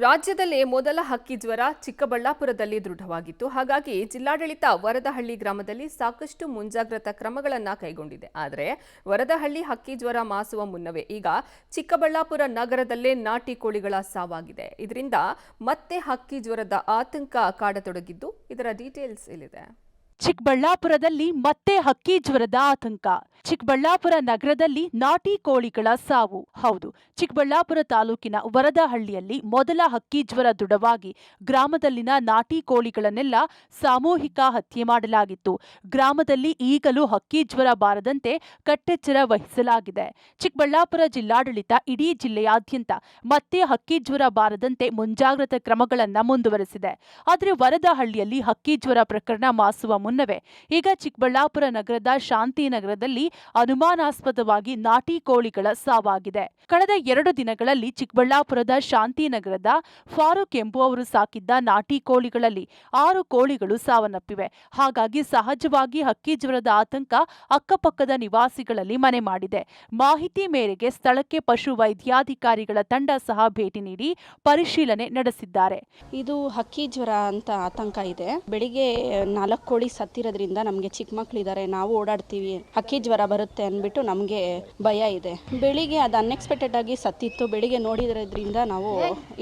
ರಾಜ್ಯದಲ್ಲೇ ಮೊದಲ ಹಕ್ಕಿ ಜ್ವರ ಚಿಕ್ಕಬಳ್ಳಾಪುರದಲ್ಲಿ ದೃಢವಾಗಿತ್ತು. ಹಾಗಾಗಿ ಜಿಲ್ಲಾಡಳಿತ ವರದಹಳ್ಳಿ ಗ್ರಾಮದಲ್ಲಿ ಸಾಕಷ್ಟು ಮುಂಜಾಗ್ರತಾ ಕ್ರಮಗಳನ್ನು ಕೈಗೊಂಡಿದೆ. ಆದರೆ ವರದಹಳ್ಳಿ ಹಕ್ಕಿ ಜ್ವರ ಮಾಸುವ ಮುನ್ನವೇ ಈಗ ಚಿಕ್ಕಬಳ್ಳಾಪುರ ನಗರದಲ್ಲೇ ನಾಟಿ ಕೋಳಿಗಳ ಸಾವಾಗಿದೆ. ಇದರಿಂದ ಮತ್ತೆ ಹಕ್ಕಿ ಜ್ವರದ ಆತಂಕ ಕಾಡತೊಡಗಿದ್ದು, ಇದರ ಡೀಟೇಲ್ಸ್ ಇಲ್ಲಿದೆ. ಚಿಕ್ಕಬಳ್ಳಾಪುರದಲ್ಲಿ ಮತ್ತೆ ಹಕ್ಕಿ ಜ್ವರದ ಆತಂಕ. ಚಿಕ್ಕಬಳ್ಳಾಪುರ ನಗರದಲ್ಲಿ ನಾಟಿ ಕೋಳಿಗಳ ಸಾವು. ಹೌದು, ಚಿಕ್ಕಬಳ್ಳಾಪುರ ತಾಲೂಕಿನ ವರದಹಳ್ಳಿಯಲ್ಲಿ ಮೊದಲ ಹಕ್ಕಿ ಜ್ವರ ದೃಢವಾಗಿ ಗ್ರಾಮದಲ್ಲಿನ ನಾಟಿ ಕೋಳಿಗಳನ್ನೆಲ್ಲ ಸಾಮೂಹಿಕ ಹತ್ಯೆ ಮಾಡಲಾಗಿತ್ತು. ಗ್ರಾಮದಲ್ಲಿ ಈಗಲೂ ಹಕ್ಕಿ ಜ್ವರ ಬಾರದಂತೆ ಕಟ್ಟೆಚ್ಚರ ವಹಿಸಲಾಗಿದೆ. ಚಿಕ್ಕಬಳ್ಳಾಪುರ ಜಿಲ್ಲಾಡಳಿತ ಇಡೀ ಜಿಲ್ಲೆಯಾದ್ಯಂತ ಮತ್ತೆ ಹಕ್ಕಿ ಜ್ವರ ಬಾರದಂತೆ ಮುಂಜಾಗ್ರತಾ ಕ್ರಮಗಳನ್ನು ಮುಂದುವರೆಸಿದೆ. ಆದರೆ ವರದಹಳ್ಳಿಯಲ್ಲಿ ಹಕ್ಕಿ ಜ್ವರ ಪ್ರಕರಣ ಮಾಸುವ ಮುನ್ನವೇ ಈಗ ಚಿಕ್ಕಬಳ್ಳಾಪುರ ನಗರದ ಶಾಂತಿನಗರದಲ್ಲಿ ಅನುಮಾನಾಸ್ಪದವಾಗಿ ನಾಟಿ ಕೋಳಿಗಳ ಸಾವಾಗಿದೆ. ಕಳೆದ 2 ದಿನಗಳಲ್ಲಿ ಚಿಕ್ಕಬಳ್ಳಾಪುರದ ಶಾಂತಿನಗರದ ಫಾರೂಕ್ ಎಂಬುವವರು ಸಾಕಿದ್ದ ನಾಟಿ ಕೋಳಿಗಳಲ್ಲಿ 6 ಕೋಳಿಗಳು ಸಾವನ್ನಪ್ಪಿವೆ. ಹಾಗಾಗಿ ಸಹಜವಾಗಿ ಹಕ್ಕಿ ಜ್ವರದ ಆತಂಕ ಅಕ್ಕಪಕ್ಕದ ನಿವಾಸಿಗಳಲ್ಲಿ ಮನೆ ಮಾಡಿದೆ. ಮಾಹಿತಿ ಮೇರೆಗೆ ಸ್ಥಳಕ್ಕೆ ಪಶು ವೈದ್ಯಾಧಿಕಾರಿಗಳ ತಂಡ ಸಹ ಭೇಟಿ ನೀಡಿ ಪರಿಶೀಲನೆ ನಡೆಸಿದ್ದಾರೆ. ಇದು ಹಕ್ಕಿ ಜ್ವರ ಅಂತ ಆತಂಕ ಇದೆ. ಬೆಳಿಗ್ಗೆ 4 ಕೋಳಿ ಸತ್ತಿರೋದ್ರಿಂದ ನಮಗೆ ಚಿಕ್ಕ ಮಕ್ಕಳಿದ್ದಾರೆ, ನಾವು ಓಡಾಡ್ತೀವಿ, ಹಕ್ಕಿ ಜ್ವರ ಬರುತ್ತೆ ಅಂದ್ಬಿಟ್ಟು ನಮಗೆ ಭಯ ಇದೆ. ಬೆಳಿಗ್ಗೆ ಅದು ಅನ್ಎಕ್ಸ್ಪೆಕ್ಟೆಡ್ ಆಗಿ ಸತ್ತಿತ್ತು. ಬೆಳಿಗ್ಗೆ ನೋಡಿದ್ರಿಂದ ನಾವು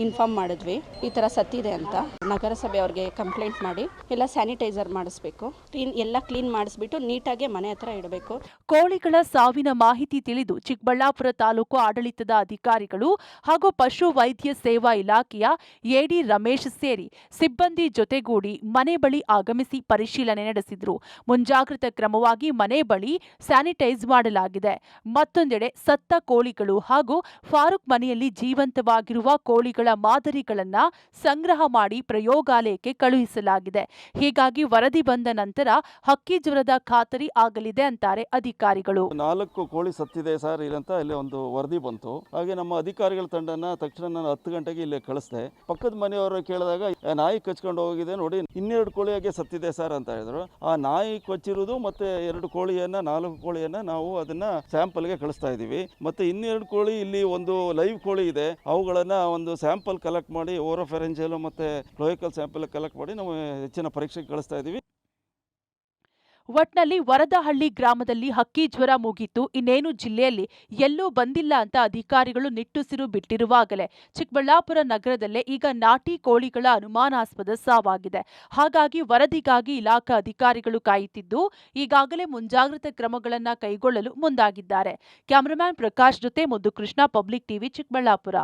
ಇನ್ಫಾರ್ಮ್ ಮಾಡಿದ್ವಿ ಈ ತರ ಸತ್ತಿದೆ ಅಂತ. ನಗರಸಭೆ ಅವ್ರಿಗೆ ಕಂಪ್ಲೇಂಟ್ ಮಾಡಿ ಎಲ್ಲ ಸ್ಯಾನಿಟೈಸರ್ ಮಾಡಿಸ್ಬೇಕು, ಎಲ್ಲ ಕ್ಲೀನ್ ಮಾಡಿಸ್ಬಿಟ್ಟು ನೀಟಾಗಿ ಮನೆ ಹತ್ರ ಇಡಬೇಕು. ಕೋಳಿಗಳ ಸಾವಿನ ಮಾಹಿತಿ ತಿಳಿದು ಚಿಕ್ಕಬಳ್ಳಾಪುರ ತಾಲೂಕು ಆಡಳಿತದ ಅಧಿಕಾರಿಗಳು ಹಾಗೂ ಪಶು ವೈದ್ಯ ಸೇವಾ ಇಲಾಖೆಯ ಎಡಿ ರಮೇಶ್ ಸೇರಿ ಸಿಬ್ಬಂದಿ ಜೊತೆಗೂಡಿ ಮನೆ ಬಳಿ ಆಗಮಿಸಿ ಪರಿಶೀಲನೆ ನಡೆಸಿದ್ರು. ಮುಂಜಾಗ್ರತಾ ಕ್ರಮವಾಗಿ ಮನೆ ಬಳಿ ಸ್ಯಾನಿಟೈಸ್ ಮಾಡಲಾಗಿದೆ. ಮತ್ತೊಂದೆಡೆ ಸತ್ತ ಕೋಳಿಗಳು ಹಾಗೂ ಫಾರೂಕ್ ಮನೆಯಲ್ಲಿ ಜೀವಂತವಾಗಿರುವ ಕೋಳಿಗಳ ಮಾದರಿಗಳನ್ನ ಸಂಗ್ರಹ ಮಾಡಿ ಪ್ರಯೋಗಾಲಯಕ್ಕೆ ಕಳುಹಿಸಲಾಗಿದೆ. ಹೀಗಾಗಿ ವರದಿ ಬಂದ ನಂತರ ಹಕ್ಕಿ ಜ್ವರದ ಖಾತರಿ ಆಗಲಿದೆ ಅಂತಾರೆ ಅಧಿಕಾರಿಗಳು. 4 ಕೋಳಿ ಸತ್ತಿದೆ ಸರ್ ಅಂತ ಇಲ್ಲಿ ಒಂದು ವರದಿ ಬಂತು. ಹಾಗೆ ನಮ್ಮ ಅಧಿಕಾರಿಗಳ ತಂಡನ ತಕ್ಷಣ ನಾನು 10 ಗಂಟೆಗೆ ಇಲ್ಲಿ ಕಳಿಸಿದೆ. ಪಕ್ಕದ ಮನೆಯವರು ಕೇಳಿದಾಗ ನಾಯಿ ಕಚ್ಕೊಂಡು ಹೋಗಿದೆ ನೋಡಿ, 12 ಕೋಳಿಯಾಗೆ ಸತ್ತಿದೆ ಸರ್ ಅಂತ ಹೇಳಿದ್ರು. ಆ ನಾಯಿ ಕೊಚ್ಚಿರೋದು ಮತ್ತೆ 2 ಕೋಳಿಯನ್ನ 4 ಕೋಳಿಯನ್ನ ನಾವು ಅದನ್ನ ಸ್ಯಾಂಪಲ್ಗೆ ಕಳಿಸ್ತಾ ಇದ್ದೀವಿ. ಮತ್ತೆ 12 ಕೋಳಿ ಇಲ್ಲಿ ಒಂದು ಲೈವ್ ಕೋಳಿ ಇದೆ, ಅವುಗಳನ್ನ ಒಂದು ಸ್ಯಾಂಪಲ್ ಕಲೆಕ್ಟ್ ಮಾಡಿ ಓರೋಫೆರೆಂಜಿಯಲ್ ಮತ್ತೆ ಕ್ಲೋಯಿಕಲ್ ಸ್ಯಾಂಪಲ್ ಕಲೆಕ್ಟ್ ಮಾಡಿ ನಾವು ಹೆಚ್ಚಿನ ಪರೀಕ್ಷೆಗೆ ಕಳಿಸ್ತಾ ಇದ್ದೀವಿ. ಒಟ್ನಲ್ಲಿ ವರದಹಳ್ಳಿ ಗ್ರಾಮದಲ್ಲಿ ಹಕ್ಕಿ ಜ್ವರ ಮುಗಿತು, ಇನ್ನೇನು ಜಿಲ್ಲೆಯಲ್ಲಿ ಎಲ್ಲೂ ಬಂದಿಲ್ಲ ಅಂತ ಅಧಿಕಾರಿಗಳು ನಿಟ್ಟುಸಿರು ಬಿಟ್ಟಿರುವಾಗಲೇ ಚಿಕ್ಕಬಳ್ಳಾಪುರ ನಗರದಲ್ಲೇ ಈಗ ನಾಟಿ ಕೋಳಿಗಳ ಅನುಮಾನಾಸ್ಪದ ಸಾವಾಗಿದೆ. ಹಾಗಾಗಿ ವರದಿಗಾಗಿ ಇಲಾಖಾ ಅಧಿಕಾರಿಗಳು ಕಾಯುತ್ತಿದ್ದು ಈಗಾಗಲೇ ಮುಂಜಾಗ್ರತಾ ಕ್ರಮಗಳನ್ನು ಕೈಗೊಳ್ಳಲು ಮುಂದಾಗಿದ್ದಾರೆ. ಕ್ಯಾಮರಾಮ್ಯಾನ್ ಪ್ರಕಾಶ್ ಜೊತೆ ಮುದ್ದು ಕೃಷ್ಣ, ಪಬ್ಲಿಕ್ ಟಿವಿ, ಚಿಕ್ಕಬಳ್ಳಾಪುರ.